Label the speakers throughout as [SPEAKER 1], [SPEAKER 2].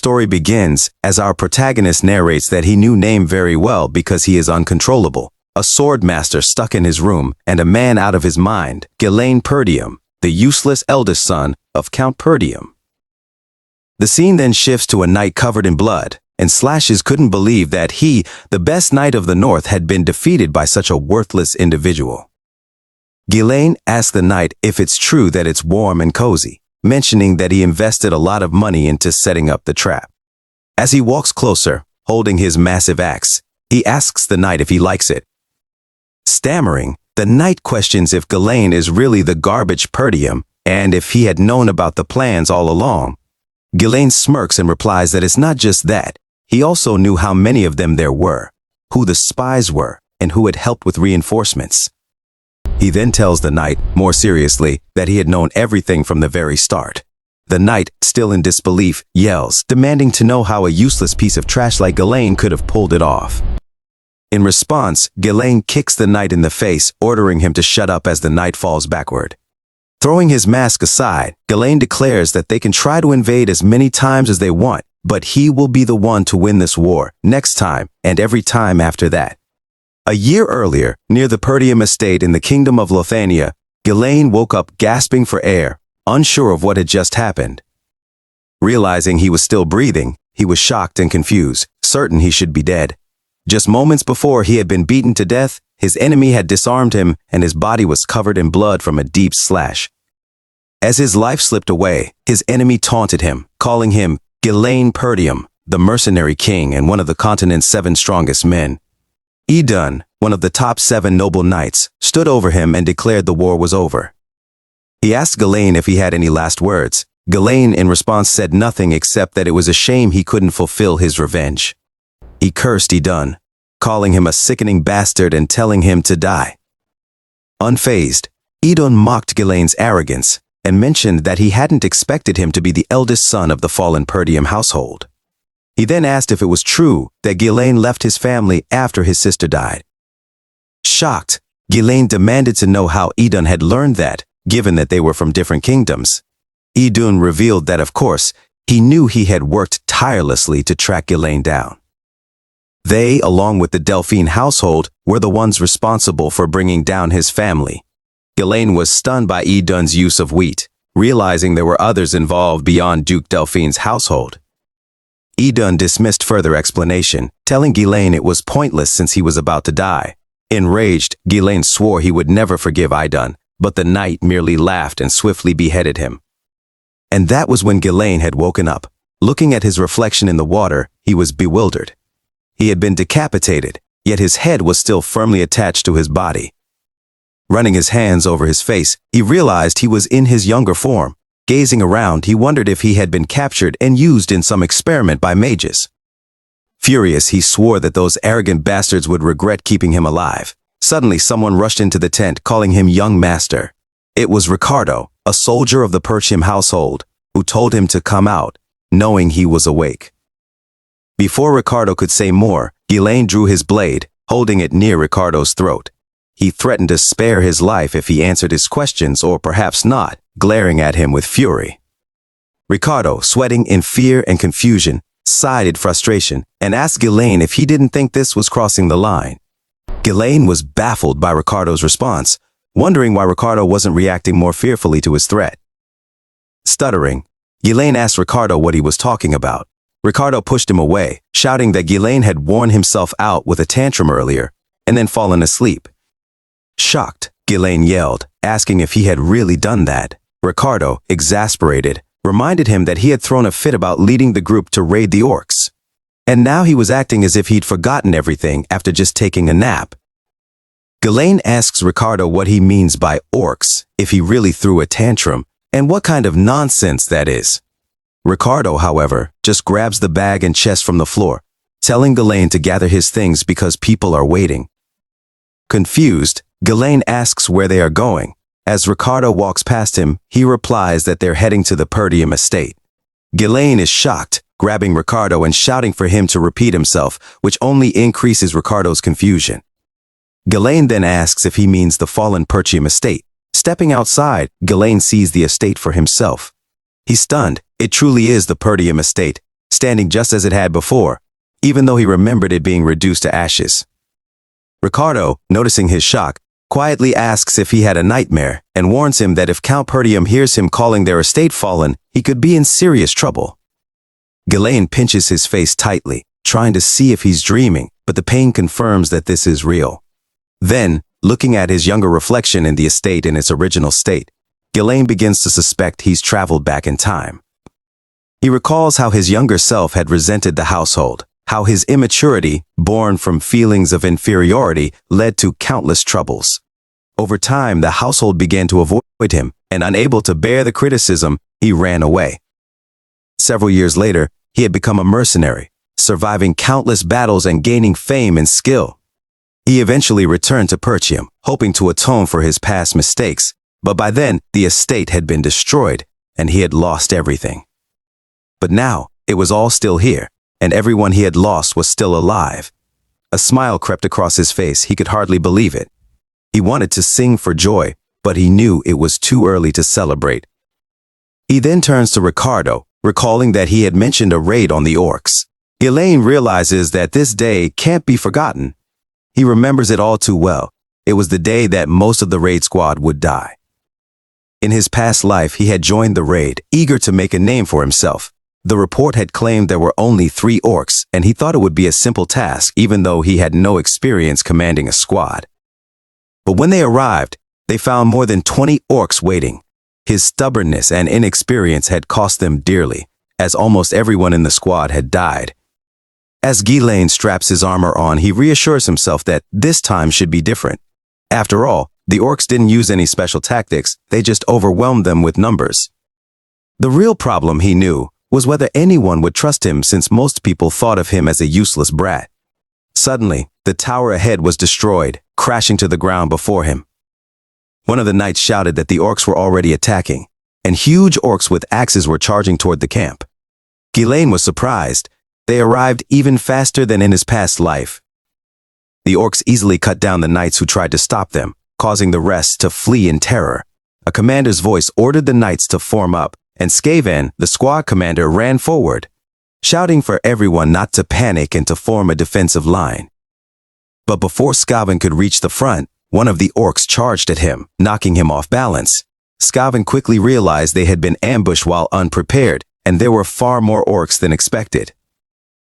[SPEAKER 1] story begins as our protagonist narrates that he knew Name very well because he is uncontrollable, a sword master stuck in his room, and a man out of his mind, Ghislaine Perdium, the useless eldest son of Count Perdium. The scene then shifts to a knight covered in blood, and Slashes couldn't believe that he, the best knight of the North, had been defeated by such a worthless individual. Ghislaine asks the knight if it's true that it's warm and cozy, mentioning that he invested a lot of money into setting up the trap. As he walks closer, holding his massive axe, he asks the knight if he likes it. Stammering, the knight questions if Ghislaine is really the garbage Perdium and if he had known about the plans all along. Ghislaine smirks and replies that it's not just that. He also knew how many of them there were, who the spies were, and who had helped with reinforcements. He then tells the knight, more seriously, that he had known everything from the very start. The knight, still in disbelief, yells, demanding to know how a useless piece of trash like Ghislaine could have pulled it off. In response, Ghislaine kicks the knight in the face, ordering him to shut up as the knight falls backward. Throwing his mask aside, Ghislaine declares that they can try to invade as many times as they want, but he will be the one to win this war, next time, and every time after that. A year earlier, near the Perdium estate in the kingdom of Lothania, Ghislaine woke up gasping for air, unsure of what had just happened. Realizing he was still breathing, he was shocked and confused, certain he should be dead. Just moments before he had been beaten to death, his enemy had disarmed him and his body was covered in blood from a deep slash. As his life slipped away, his enemy taunted him, calling him Ghislaine Perdium, the mercenary king and one of the continent's 7 strongest men. Idun, one of the top 7 noble knights, stood over him and declared the war was over. He asked Ghislaine if he had any last words. Ghislaine in response said nothing except that it was a shame he couldn't fulfill his revenge. He cursed Idun, calling him a sickening bastard and telling him to die. Unfazed, Idun mocked Ghislaine's arrogance and mentioned that he hadn't expected him to be the eldest son of the fallen Perdium household. He then asked if it was true that Ghislaine left his family after his sister died. Shocked, Ghislaine demanded to know how Idun had learned that, given that they were from different kingdoms. Idun revealed that, of course, he knew he had worked tirelessly to track Ghislaine down. They, along with the Delphine household, were the ones responsible for bringing down his family. Ghislaine was stunned by Idun's use of wheat, realizing there were others involved beyond Duke Delphine's household. Idun dismissed further explanation, telling Ghislaine it was pointless since he was about to die. Enraged, Ghislaine swore he would never forgive Idun, but the knight merely laughed and swiftly beheaded him. And that was when Ghislaine had woken up. Looking at his reflection in the water, he was bewildered. He had been decapitated, yet his head was still firmly attached to his body. Running his hands over his face, he realized he was in his younger form. Gazing around, he wondered if he had been captured and used in some experiment by mages. Furious, he swore that those arrogant bastards would regret keeping him alive. Suddenly, someone rushed into the tent, calling him young master. It was Ricardo, a soldier of the Perdium household, who told him to come out, knowing he was awake. Before Ricardo could say more, Ghislaine drew his blade, holding it near Ricardo's throat. He threatened to spare his life if he answered his questions, or perhaps not, glaring at him with fury. Ricardo, sweating in fear and confusion, sighed in frustration and asked Ghislaine if he didn't think this was crossing the line. Ghislaine was baffled by Ricardo's response, wondering why Ricardo wasn't reacting more fearfully to his threat. Stuttering, Ghislaine asked Ricardo what he was talking about. Ricardo pushed him away, shouting that Ghislaine had worn himself out with a tantrum earlier and then fallen asleep. Shocked, Ghislaine yelled, asking if he had really done that. Ricardo, exasperated, reminded him that he had thrown a fit about leading the group to raid the orcs. And now he was acting as if he'd forgotten everything after just taking a nap. Ghislaine asks Ricardo what he means by orcs, if he really threw a tantrum, and what kind of nonsense that is. Ricardo, however, just grabs the bag and chest from the floor, telling Ghislaine to gather his things because people are waiting. Confused, Ghislaine asks where they are going. As Ricardo walks past him, he replies that they're heading to the Perdium estate. Ghislaine is shocked, grabbing Ricardo and shouting for him to repeat himself, which only increases Ricardo's confusion. Ghislaine then asks if he means the fallen Perdium estate. Stepping outside, Ghislaine sees the estate for himself. He's stunned. It truly is the Perdium estate, standing just as it had before, even though he remembered it being reduced to ashes. Ricardo, noticing his shock, quietly asks if he had a nightmare and warns him that if Count Perdium hears him calling their estate fallen, he could be in serious trouble. Ghislaine pinches his face tightly, trying to see if he's dreaming, but the pain confirms that this is real. Then, looking at his younger reflection in the estate in its original state, Ghislaine begins to suspect he's traveled back in time. He recalls how his younger self had resented the household, how his immaturity, born from feelings of inferiority, led to countless troubles. Over time, the household began to avoid him, and unable to bear the criticism, he ran away. Several years later, he had become a mercenary, surviving countless battles and gaining fame and skill. He eventually returned to Pertium, hoping to atone for his past mistakes, but by then, the estate had been destroyed, and he had lost everything. But now, it was all still here, and everyone he had lost was still alive. A smile crept across his face. He could hardly believe it. He wanted to sing for joy, but he knew it was too early to celebrate. He then turns to Ricardo, recalling that he had mentioned a raid on the orcs. Ghislaine realizes that this day can't be forgotten. He remembers it all too well. It was the day that most of the raid squad would die. In his past life, he had joined the raid, eager to make a name for himself. The report had claimed there were only 3 orcs, and he thought it would be a simple task, even though he had no experience commanding a squad. But when they arrived, they found more than 20 orcs waiting. His stubbornness and inexperience had cost them dearly, as almost everyone in the squad had died. As Ghislaine straps his armor on, he reassures himself that this time should be different. After all, the orcs didn't use any special tactics, they just overwhelmed them with numbers. The real problem, he knew, was whether anyone would trust him, since most people thought of him as a useless brat. Suddenly, the tower ahead was destroyed, crashing to the ground before him. One of the knights shouted that the orcs were already attacking, and huge orcs with axes were charging toward the camp. Ghislaine was surprised. They arrived even faster than in his past life. The orcs easily cut down the knights who tried to stop them, causing the rest to flee in terror. A commander's voice ordered the knights to form up, and Skaven, the squad commander, ran forward, shouting for everyone not to panic and to form a defensive line. But before Skaven could reach the front, one of the orcs charged at him, knocking him off balance. Skaven quickly realized they had been ambushed while unprepared, and there were far more orcs than expected.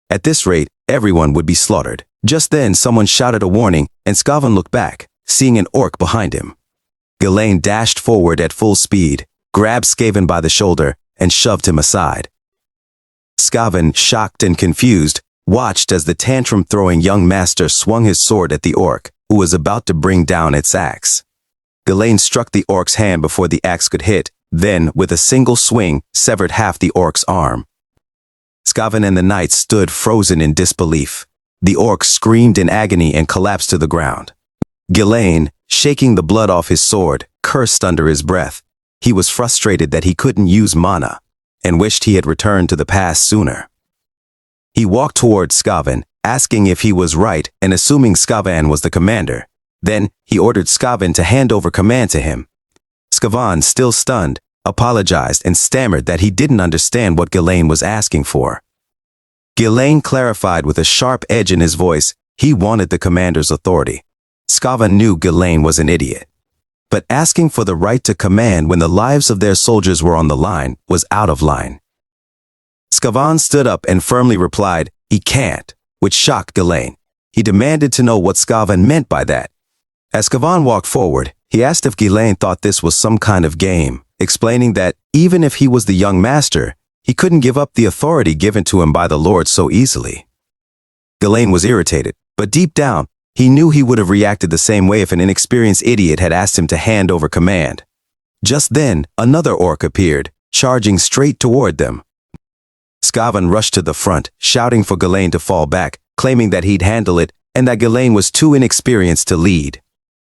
[SPEAKER 1] At this rate, everyone would be slaughtered. Just then, someone shouted a warning, and Skaven looked back, seeing an orc behind him. Ghislaine dashed forward at full speed, grabbed Skaven by the shoulder, and shoved him aside. Skaven, shocked and confused, watched as the tantrum-throwing young master swung his sword at the orc, who was about to bring down its axe. Ghislaine struck the orc's hand before the axe could hit, then, with a single swing, severed half the orc's arm. Skaven and the knights stood frozen in disbelief. The orc screamed in agony and collapsed to the ground. Ghislaine, shaking the blood off his sword, cursed under his breath. He was frustrated that he couldn't use mana, and wished he had returned to the past sooner. He walked toward Skaven, asking if he was right and assuming Skaven was the commander. Then, he ordered Skaven to hand over command to him. Skaven, still stunned, apologized and stammered that he didn't understand what Ghislaine was asking for. Ghislaine clarified with a sharp edge in his voice he wanted the commander's authority. Skaven knew Ghislaine was an idiot. But asking for the right to command when the lives of their soldiers were on the line was out of line. Skaven stood up and firmly replied, "He can't," which shocked Ghislaine. He demanded to know what Skaven meant by that. As Skaven walked forward, he asked if Ghislaine thought this was some kind of game, explaining that even if he was the young master, he couldn't give up the authority given to him by the Lord so easily. Ghislaine was irritated, but deep down, he knew he would have reacted the same way if an inexperienced idiot had asked him to hand over command. Just then, another orc appeared, charging straight toward them. Skaven rushed to the front, shouting for Ghislaine to fall back, claiming that he'd handle it and that Ghislaine was too inexperienced to lead.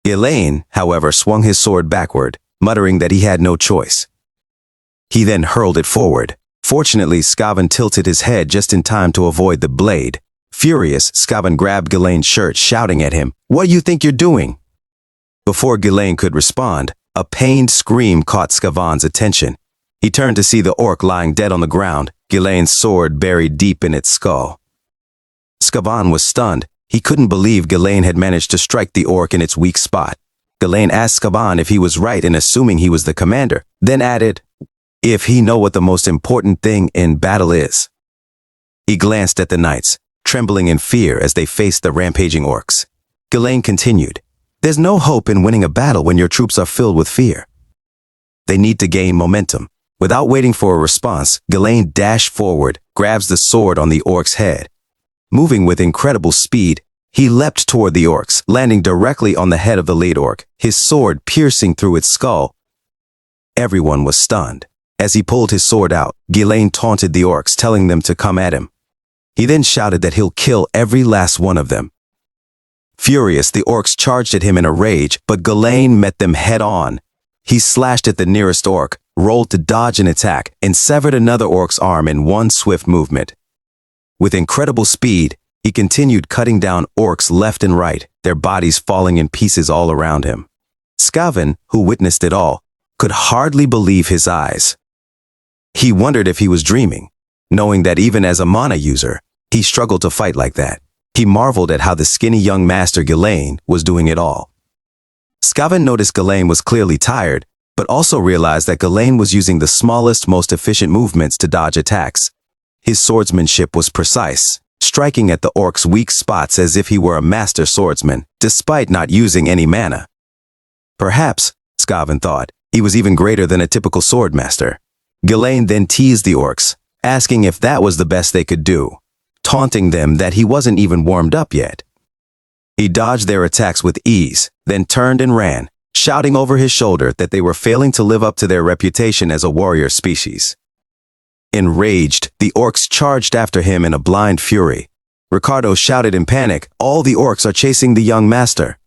[SPEAKER 1] Ghislaine, however, swung his sword backward, muttering that he had no choice. He then hurled it forward. Fortunately, Skaven tilted his head just in time to avoid the blade. Furious, Skaven grabbed Ghislaine's shirt, shouting at him, "What do you think you're doing?" Before Ghislaine could respond, a pained scream caught Skaven's attention. He turned to see the orc lying dead on the ground, Ghislaine's sword buried deep in its skull. Skavan was stunned. He couldn't believe Ghislaine had managed to strike the orc in its weak spot. Ghislaine asked Skavan if he was right in assuming he was the commander, then added, "If he know what the most important thing in battle is." He glanced at the knights, trembling in fear as they faced the rampaging orcs. Ghislaine continued, "There's no hope in winning a battle when your troops are filled with fear. They need to gain momentum." Without waiting for a response, Ghislaine dashed forward, grabs the sword on the orc's head. Moving with incredible speed, he leapt toward the orcs, landing directly on the head of the lead orc, his sword piercing through its skull. Everyone was stunned. As he pulled his sword out, Ghislaine taunted the orcs, telling them to come at him. He then shouted that he'll kill every last one of them. Furious, the orcs charged at him in a rage, but Ghislaine met them head-on. He slashed at the nearest orc, rolled to dodge an attack, and severed another orc's arm in one swift movement. With incredible speed, he continued cutting down orcs left and right, their bodies falling in pieces all around him. Skavan, who witnessed it all, could hardly believe his eyes. He wondered if he was dreaming, knowing that even as a mana user, he struggled to fight like that. He marveled at how the skinny young master Ghislaine was doing it all. Skavan noticed Ghislaine was clearly tired, but also realized that Ghislaine was using the smallest, most efficient movements to dodge attacks. His swordsmanship was precise, striking at the orc's weak spots as if he were a master swordsman, despite not using any mana. Perhaps, Skavan thought, he was even greater than a typical swordmaster. Ghislaine then teased the orcs, asking if that was the best they could do, taunting them that he wasn't even warmed up yet. He dodged their attacks with ease, then turned and ran, shouting over his shoulder that they were failing to live up to their reputation as a warrior species. Enraged, the orcs charged after him in a blind fury. Ricardo shouted in panic, "All the orcs are chasing the young master."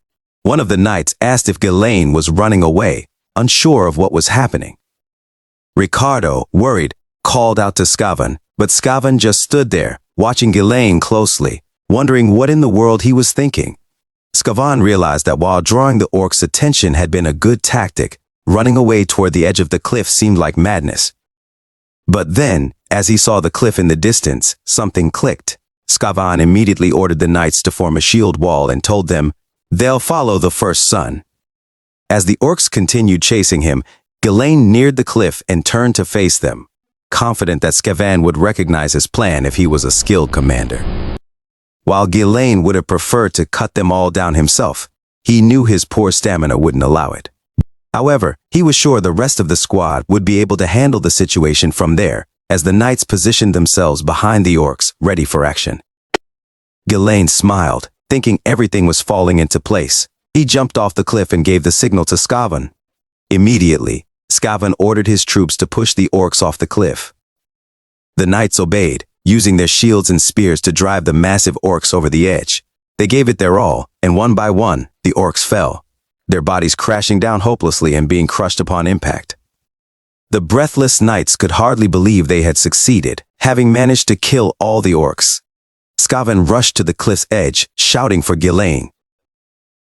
[SPEAKER 1] One of the knights asked if Ghislaine was running away, unsure of what was happening. Ricardo, worried, called out to Skavan, but Skavan just stood there, watching Ghislaine closely, wondering what in the world he was thinking. Skavan realized that while drawing the orcs' attention had been a good tactic, running away toward the edge of the cliff seemed like madness. But then, as he saw the cliff in the distance, something clicked. Skavan immediately ordered the knights to form a shield wall and told them, "They'll follow the first son." As the orcs continued chasing him, Ghislaine neared the cliff and turned to face them, confident that Skavan would recognize his plan if he was a skilled commander. While Ghislaine would have preferred to cut them all down himself, he knew his poor stamina wouldn't allow it. However, he was sure the rest of the squad would be able to handle the situation from there, as the knights positioned themselves behind the orcs, ready for action. Ghislaine smiled, thinking everything was falling into place. He jumped off the cliff and gave the signal to Skavan. Immediately, Skavan ordered his troops to push the orcs off the cliff. The knights obeyed, using their shields and spears to drive the massive orcs over the edge. They gave it their all, and one by one, the orcs fell, their bodies crashing down hopelessly and being crushed upon impact. The breathless knights could hardly believe they had succeeded, having managed to kill all the orcs. Skavan rushed to the cliff's edge, shouting for Ghislaine.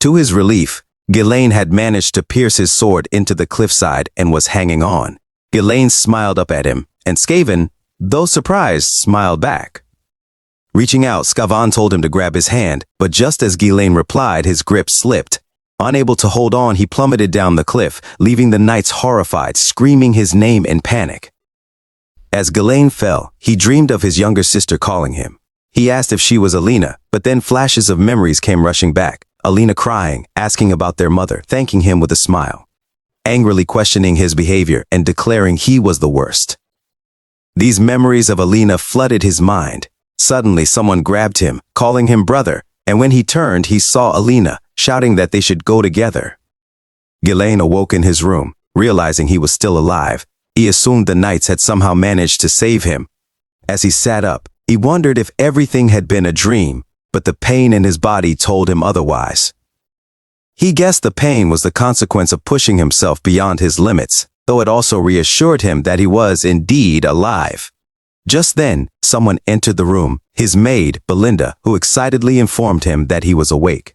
[SPEAKER 1] To his relief, Ghislaine had managed to pierce his sword into the cliffside and was hanging on. Ghislaine smiled up at him, and Skavan, though surprised, smiled back. Reaching out, Skavan told him to grab his hand, but just as Ghislaine replied, his grip slipped. Unable to hold on, he plummeted down the cliff, leaving the knights horrified, screaming his name in panic. As Ghislaine fell, he dreamed of his younger sister calling him. He asked if she was Alina, but then flashes of memories came rushing back. Alina crying, asking about their mother, thanking him with a smile, angrily questioning his behavior and declaring he was the worst. These memories of Alina flooded his mind. Suddenly someone grabbed him, calling him brother, and when he turned, he saw Alina, shouting that they should go together. Ghislaine awoke in his room, realizing he was still alive. He assumed the knights had somehow managed to save him. As he sat up, he wondered if everything had been a dream, but the pain in his body told him otherwise. He guessed the pain was the consequence of pushing himself beyond his limits, though it also reassured him that he was indeed alive. Just then, someone entered the room, his maid, Belinda, who excitedly informed him that he was awake.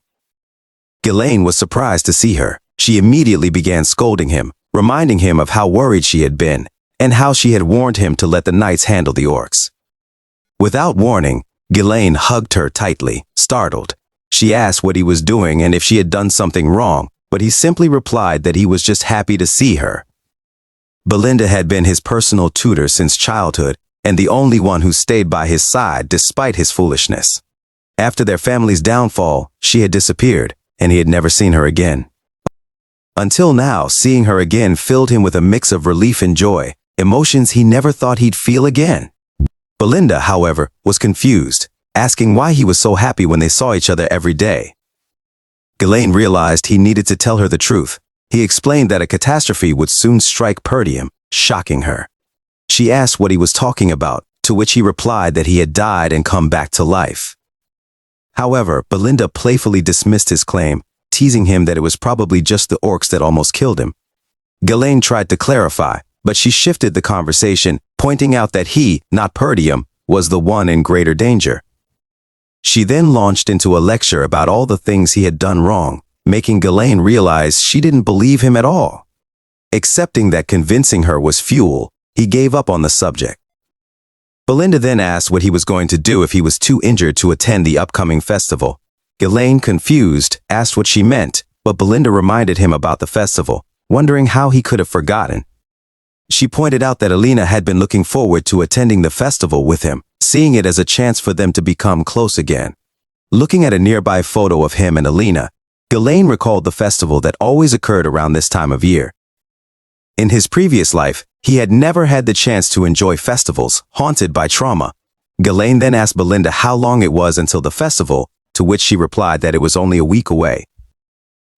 [SPEAKER 1] Ghislaine was surprised to see her. She immediately began scolding him, reminding him of how worried she had been, and how she had warned him to let the knights handle the orcs. Without warning, Ghislaine hugged her tightly, startled. She asked what he was doing and if she had done something wrong, but he simply replied that he was just happy to see her. Belinda had been his personal tutor since childhood and the only one who stayed by his side despite his foolishness. After their family's downfall, she had disappeared, and he had never seen her again. Until now, seeing her again filled him with a mix of relief and joy, emotions he never thought he'd feel again. Belinda, however, was confused, asking why he was so happy when they saw each other every day. Ghislaine realized he needed to tell her the truth. He explained that a catastrophe would soon strike Perdium, shocking her. She asked what he was talking about, to which he replied that he had died and come back to life. However, Belinda playfully dismissed his claim, teasing him that it was probably just the orcs that almost killed him. Ghislaine tried to clarify, but she shifted the conversation, pointing out that he, not Perdium, was the one in greater danger. She then launched into a lecture about all the things he had done wrong, making Ghislaine realize she didn't believe him at all. Accepting that convincing her was futile, he gave up on the subject. Belinda then asked what he was going to do if he was too injured to attend the upcoming festival. Ghislaine, confused, asked what she meant, but Belinda reminded him about the festival, wondering how he could have forgotten. She pointed out that Alina had been looking forward to attending the festival with him, seeing it as a chance for them to become close again. Looking at a nearby photo of him and Alina, Ghislaine recalled the festival that always occurred around this time of year. In his previous life, he had never had the chance to enjoy festivals, haunted by trauma. Ghislaine then asked Belinda how long it was until the festival, to which she replied that it was only a week away.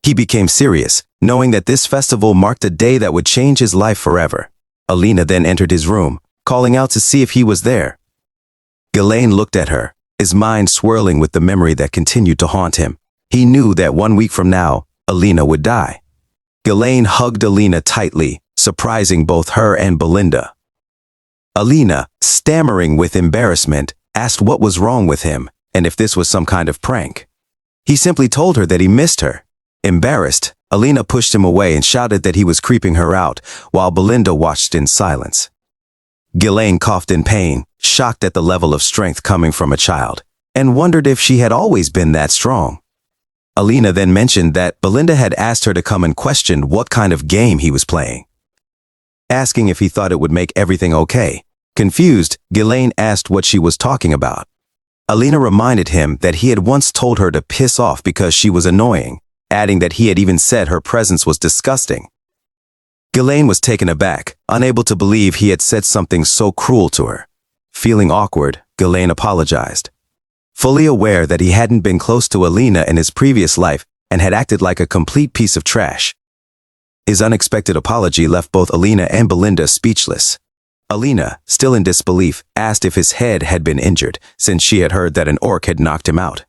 [SPEAKER 1] He became serious, knowing that this festival marked a day that would change his life forever. Alina then entered his room, calling out to see if he was there. Ghislaine looked at her, his mind swirling with the memory that continued to haunt him. He knew that 1 week from now, Alina would die. Ghislaine hugged Alina tightly, surprising both her and Belinda. Alina, stammering with embarrassment, asked what was wrong with him and if this was some kind of prank. He simply told her that he missed her. Embarrassed, Alina pushed him away and shouted that he was creeping her out, while Belinda watched in silence. Ghislaine coughed in pain, shocked at the level of strength coming from a child, and wondered if she had always been that strong. Alina then mentioned that Belinda had asked her to come and question what kind of game he was playing, asking if he thought it would make everything okay. Confused, Ghislaine asked what she was talking about. Alina reminded him that he had once told her to piss off because she was annoying, adding that he had even said her presence was disgusting. Ghislaine was taken aback, unable to believe he had said something so cruel to her. Feeling awkward, Ghislaine apologized. Fully aware that he hadn't been close to Alina in his previous life and had acted like a complete piece of trash. His unexpected apology left both Alina and Belinda speechless. Alina, still in disbelief, asked if his head had been injured, since she had heard that an orc had knocked him out.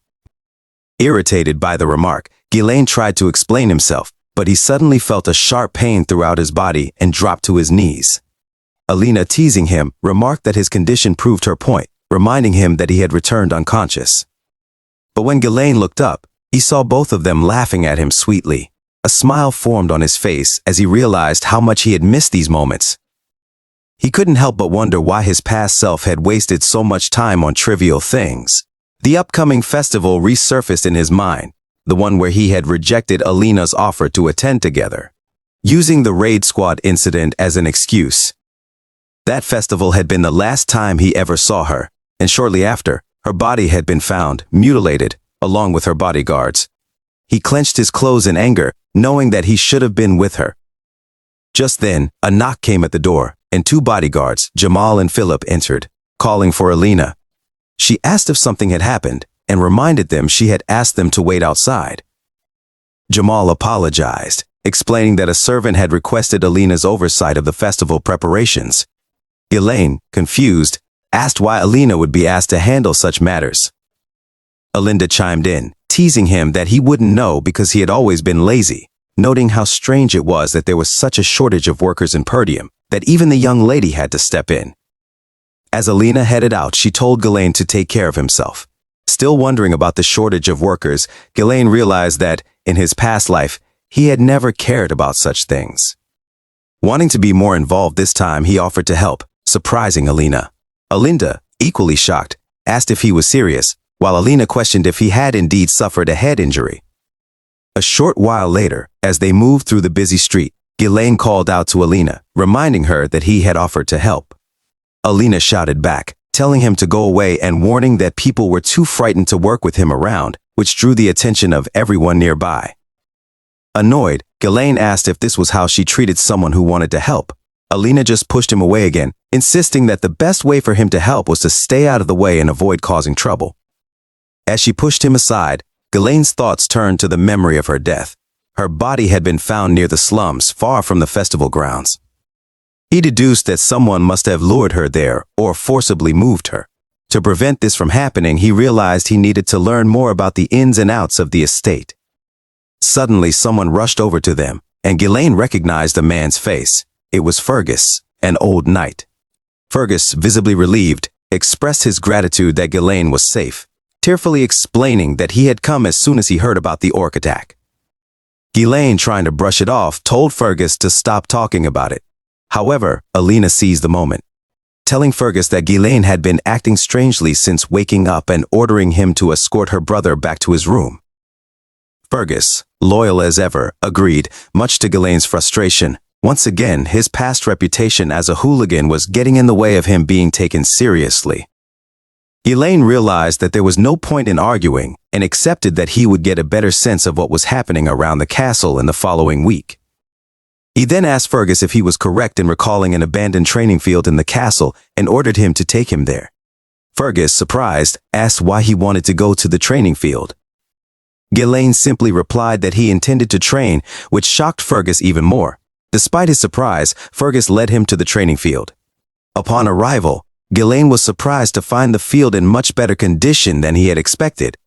[SPEAKER 1] Irritated by the remark, Ghislaine tried to explain himself, but he suddenly felt a sharp pain throughout his body and dropped to his knees. Alina, teasing him, remarked that his condition proved her point, reminding him that he had returned unconscious. But when Ghislaine looked up, he saw both of them laughing at him sweetly. A smile formed on his face as he realized how much he had missed these moments. He couldn't help but wonder why his past self had wasted so much time on trivial things. The upcoming festival resurfaced in his mind, the one where he had rejected Alina's offer to attend together, using the raid squad incident as an excuse. That festival had been the last time he ever saw her, and shortly after, her body had been found, mutilated, along with her bodyguards. He clenched his clothes in anger, knowing that he should have been with her. Just then, a knock came at the door, and 2 bodyguards, Jamal and Philip, entered, calling for Alina. She asked if something had happened, and reminded them she had asked them to wait outside. Jamal apologized, explaining that a servant had requested Alina's oversight of the festival preparations. Ghislaine, confused, asked why Alina would be asked to handle such matters. Alinda chimed in, teasing him that he wouldn't know because he had always been lazy, noting how strange it was that there was such a shortage of workers in Perdium that even the young lady had to step in. As Alina headed out, she told Ghislaine to take care of himself. Still wondering about the shortage of workers, Ghislaine realized that, in his past life, he had never cared about such things. Wanting to be more involved this time, he offered to help, surprising Alina. Alinda, equally shocked, asked if he was serious, while Alina questioned if he had indeed suffered a head injury. A short while later, as they moved through the busy street, Ghislaine called out to Alina, reminding her that he had offered to help. Alina shouted back, telling him to go away and warning that people were too frightened to work with him around, which drew the attention of everyone nearby. Annoyed, Ghislaine asked if this was how she treated someone who wanted to help. Alina just pushed him away again, insisting that the best way for him to help was to stay out of the way and avoid causing trouble. As she pushed him aside, Ghislaine's thoughts turned to the memory of her death. Her body had been found near the slums, far from the festival grounds. He deduced that someone must have lured her there or forcibly moved her. To prevent this from happening, he realized he needed to learn more about the ins and outs of the estate. Suddenly, someone rushed over to them, and Ghislaine recognized the man's face. It was Fergus, an old knight. Fergus, visibly relieved, expressed his gratitude that Ghislaine was safe, tearfully explaining that he had come as soon as he heard about the orc attack. Ghislaine, trying to brush it off, told Fergus to stop talking about it. However, Alina seized the moment, telling Fergus that Ghislaine had been acting strangely since waking up and ordering him to escort her brother back to his room. Fergus, loyal as ever, agreed, much to Ghislaine's frustration. Once again, his past reputation as a hooligan was getting in the way of him being taken seriously. Ghislaine realized that there was no point in arguing and accepted that he would get a better sense of what was happening around the castle in the following week. He then asked Fergus if he was correct in recalling an abandoned training field in the castle and ordered him to take him there. Fergus, surprised, asked why he wanted to go to the training field. Ghislaine simply replied that he intended to train, which shocked Fergus even more. Despite his surprise, Fergus led him to the training field. Upon arrival, Ghislaine was surprised to find the field in much better condition than he had expected.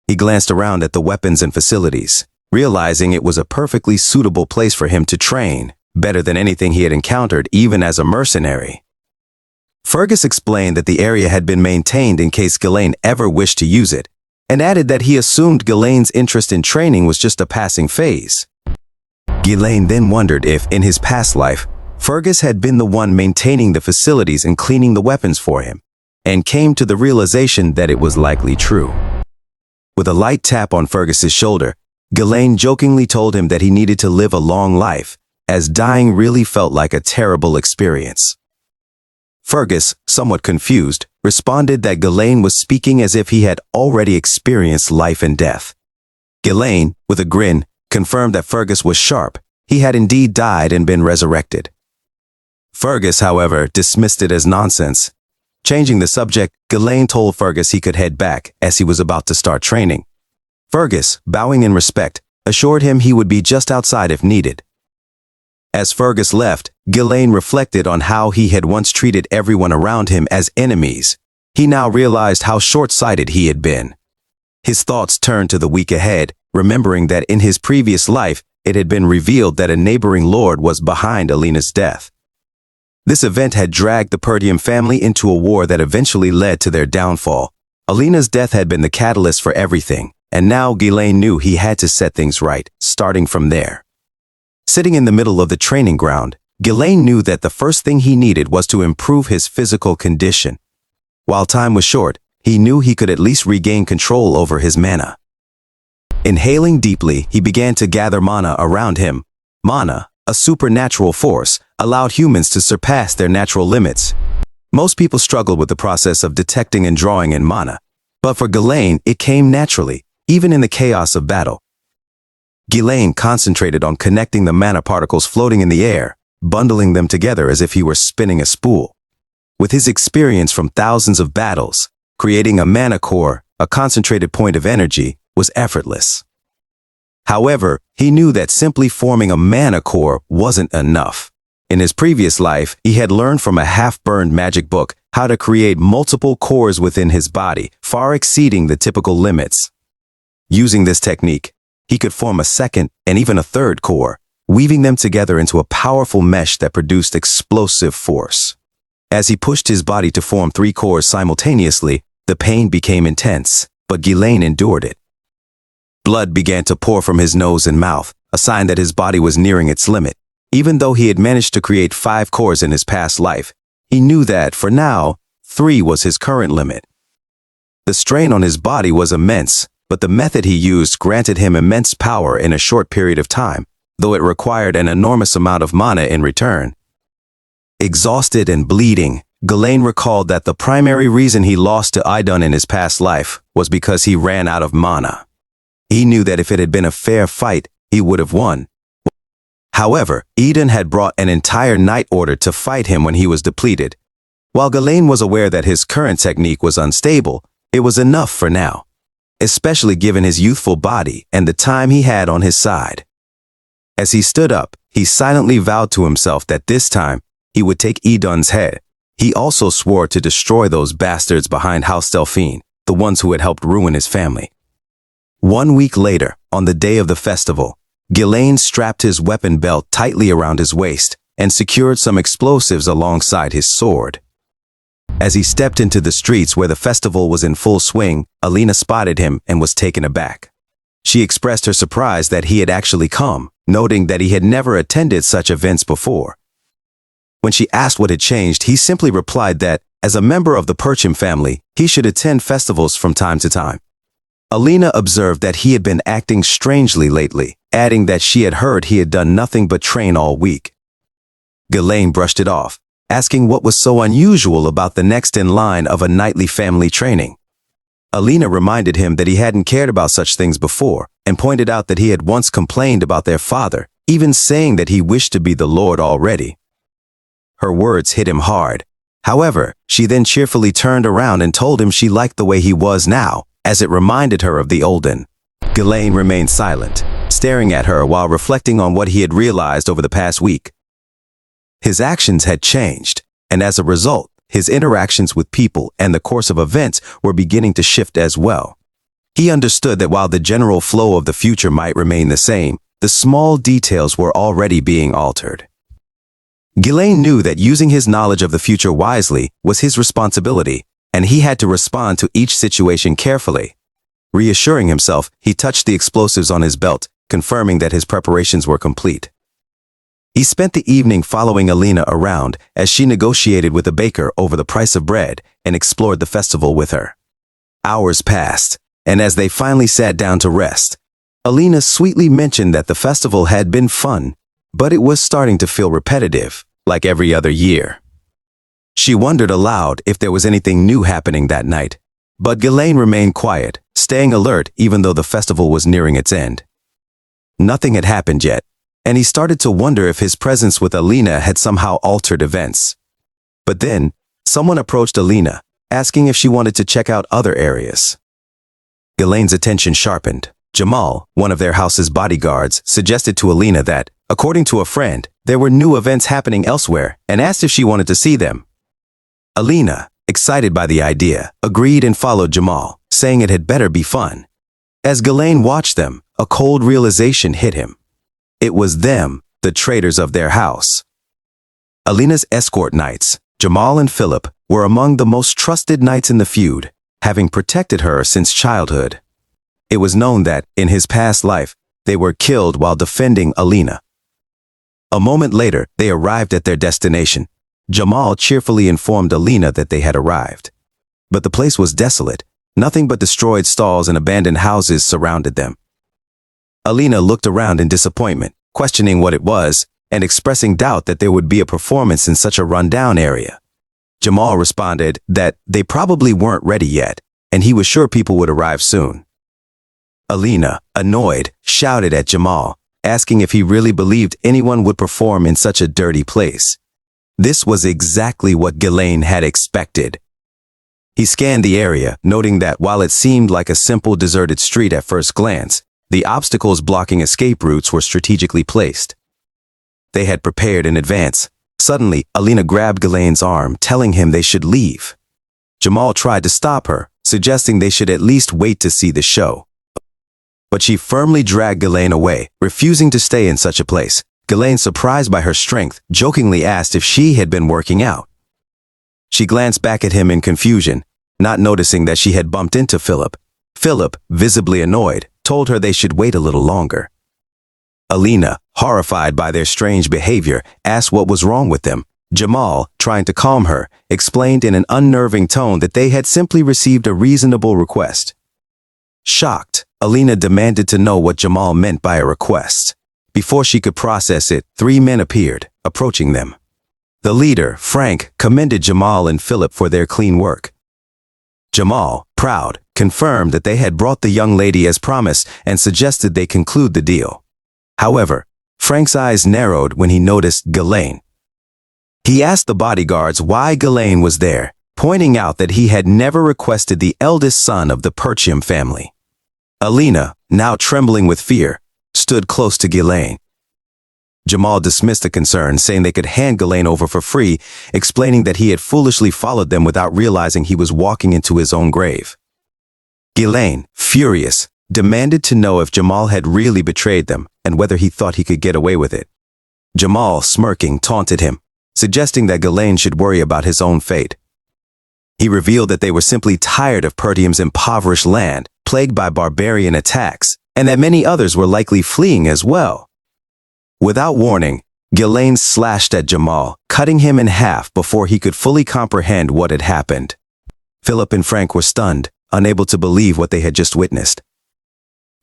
[SPEAKER 1] He glanced around at the weapons and facilities, realizing it was a perfectly suitable place for him to train, better than anything he had encountered even as a mercenary. Fergus explained that the area had been maintained in case Ghislaine ever wished to use it, and added that he assumed Ghislaine's interest in training was just a passing phase. Ghislaine then wondered if, in his past life, Fergus had been the one maintaining the facilities and cleaning the weapons for him, and came to the realization that it was likely true. With a light tap on Fergus's shoulder, Ghislaine jokingly told him that he needed to live a long life, as dying really felt like a terrible experience. Fergus, somewhat confused, responded that Ghislaine was speaking as if he had already experienced life and death. Ghislaine, with a grin, confirmed that Fergus was sharp. He had indeed died and been resurrected. Fergus, however, dismissed it as nonsense. Changing the subject, Ghislaine told Fergus he could head back as he was about to start training. Fergus, bowing in respect, assured him he would be just outside if needed. As Fergus left, Ghislaine reflected on how he had once treated everyone around him as enemies. He now realized how short-sighted he had been. His thoughts turned to the week ahead, remembering that in his previous life, it had been revealed that a neighboring lord was behind Alina's death. This event had dragged the Perdium family into a war that eventually led to their downfall. Alina's death had been the catalyst for everything, and now Ghislaine knew he had to set things right, starting from there. Sitting in the middle of the training ground, Ghislaine knew that the first thing he needed was to improve his physical condition. While time was short, he knew he could at least regain control over his mana. Inhaling deeply, he began to gather mana around him. Mana, a supernatural force, allowed humans to surpass their natural limits. Most people struggle with the process of detecting and drawing in mana, but for Ghislaine, it came naturally, even in the chaos of battle. Ghislaine concentrated on connecting the mana particles floating in the air, bundling them together as if he were spinning a spool. With his experience from thousands of battles, creating a mana core, a concentrated point of energy, was effortless. However, he knew that simply forming a mana core wasn't enough. In his previous life, he had learned from a half-burned magic book how to create multiple cores within his body, far exceeding the typical limits. Using this technique, he could form a second and even a third core, weaving them together into a powerful mesh that produced explosive force. As he pushed his body to form 3 cores simultaneously, the pain became intense, but Ghislaine endured it. Blood began to pour from his nose and mouth, a sign that his body was nearing its limit. Even though he had managed to create 5 cores in his past life, he knew that, for now, 3 was his current limit. The strain on his body was immense, but the method he used granted him immense power in a short period of time, though it required an enormous amount of mana in return. Exhausted and bleeding, Ghislaine recalled that the primary reason he lost to Idun in his past life was because he ran out of mana. He knew that if it had been a fair fight, he would have won. However, Idun had brought an entire night order to fight him when he was depleted. While Ghislaine was aware that his current technique was unstable, it was enough for now, especially given his youthful body and the time he had on his side. As he stood up, he silently vowed to himself that this time, he would take Idun's head. He also swore to destroy those bastards behind House Delphine, the ones who had helped ruin his family. 1 week later, on the day of the festival, Ghislaine strapped his weapon belt tightly around his waist and secured some explosives alongside his sword. As he stepped into the streets where the festival was in full swing, Alina spotted him and was taken aback. She expressed her surprise that he had actually come, noting that he had never attended such events before. When she asked what had changed, he simply replied that, as a member of the Perchim family, he should attend festivals from time to time. Alina observed that he had been acting strangely lately, adding that she had heard he had done nothing but train all week. Ghislaine brushed it off, asking what was so unusual about the next in line of a nightly family training. Alina reminded him that he hadn't cared about such things before, and pointed out that he had once complained about their father, even saying that he wished to be the Lord already. Her words hit him hard. However, she then cheerfully turned around and told him she liked the way he was now, as it reminded her of the olden. Ghislaine remained silent, staring at her while reflecting on what he had realized over the past week. His actions had changed, and as a result, his interactions with people and the course of events were beginning to shift as well. He understood that while the general flow of the future might remain the same, the small details were already being altered. Ghislaine knew that using his knowledge of the future wisely was his responsibility, and he had to respond to each situation carefully. Reassuring himself, he touched the explosives on his belt, confirming that his preparations were complete. He spent the evening following Alina around as she negotiated with a baker over the price of bread and explored the festival with her. Hours passed, and as they finally sat down to rest, Alina sweetly mentioned that the festival had been fun, but it was starting to feel repetitive, like every other year. She wondered aloud if there was anything new happening that night, but Ghislaine remained quiet, staying alert even though the festival was nearing its end. Nothing had happened yet, and he started to wonder if his presence with Alina had somehow altered events. But then, someone approached Alina, asking if she wanted to check out other areas. Ghislaine's attention sharpened. Jamal, one of their house's bodyguards, suggested to Alina that, according to a friend, there were new events happening elsewhere and asked if she wanted to see them. Alina, excited by the idea, agreed and followed Jamal, saying it had better be fun. As Ghislaine watched them, a cold realization hit him. It was them, the traitors of their house. Alina's escort knights, Jamal and Philip, were among the most trusted knights in the feud, having protected her since childhood. It was known that, in his past life, they were killed while defending Alina. A moment later, they arrived at their destination. Jamal cheerfully informed Alina that they had arrived. But the place was desolate. Nothing but destroyed stalls and abandoned houses surrounded them. Alina looked around in disappointment, questioning what it was, and expressing doubt that there would be a performance in such a rundown area. Jamal responded that they probably weren't ready yet, and he was sure people would arrive soon. Alina, annoyed, shouted at Jamal, asking if he really believed anyone would perform in such a dirty place. This was exactly what Ghislaine had expected. He scanned the area, noting that while it seemed like a simple deserted street at first glance, the obstacles blocking escape routes were strategically placed. They had prepared in advance. Suddenly, Alina grabbed Ghislaine's arm, telling him they should leave. Jamal tried to stop her, suggesting they should at least wait to see the show. But she firmly dragged Ghislaine away, refusing to stay in such a place. Ghislaine, surprised by her strength, jokingly asked if she had been working out. She glanced back at him in confusion, not noticing that she had bumped into Philip. Philip, visibly annoyed, told her they should wait a little longer. Alina, horrified by their strange behavior, asked what was wrong with them. Jamal, trying to calm her, explained in an unnerving tone that they had simply received a reasonable request. Shocked, Alina demanded to know what Jamal meant by a request. Before she could process it, 3 men appeared, approaching them. The leader, Frank, commended Jamal and Philip for their clean work. Jamal, proud, confirmed that they had brought the young lady as promised and suggested they conclude the deal. However, Frank's eyes narrowed when he noticed Ghislaine. He asked the bodyguards why Ghislaine was there, pointing out that he had never requested the eldest son of the Pertium family. Alina, now trembling with fear, stood close to Ghislaine. Jamal dismissed the concern, saying they could hand Ghislaine over for free, explaining that he had foolishly followed them without realizing he was walking into his own grave. Ghislaine, furious, demanded to know if Jamal had really betrayed them and whether he thought he could get away with it. Jamal, smirking, taunted him, suggesting that Ghislaine should worry about his own fate. He revealed that they were simply tired of Pertium's impoverished land, plagued by barbarian attacks, and that many others were likely fleeing as well. Without warning, Ghislaine slashed at Jamal, cutting him in half before he could fully comprehend what had happened. Philip and Frank were stunned, unable to believe what they had just witnessed.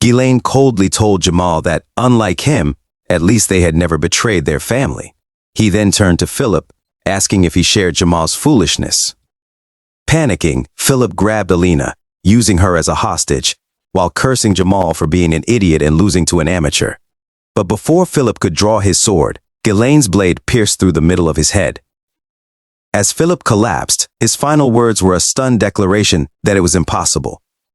[SPEAKER 1] Ghislaine coldly told Jamal that, unlike him, at least they had never betrayed their family. He then turned to Philip, asking if he shared Jamal's foolishness. Panicking, Philip grabbed Alina, using her as a hostage, while cursing Jamal for being an idiot and losing to an amateur. But before Philip could draw his sword, Ghislaine's blade pierced through the middle of his head. As Philip collapsed, his final words were a stunned declaration that it was impossible.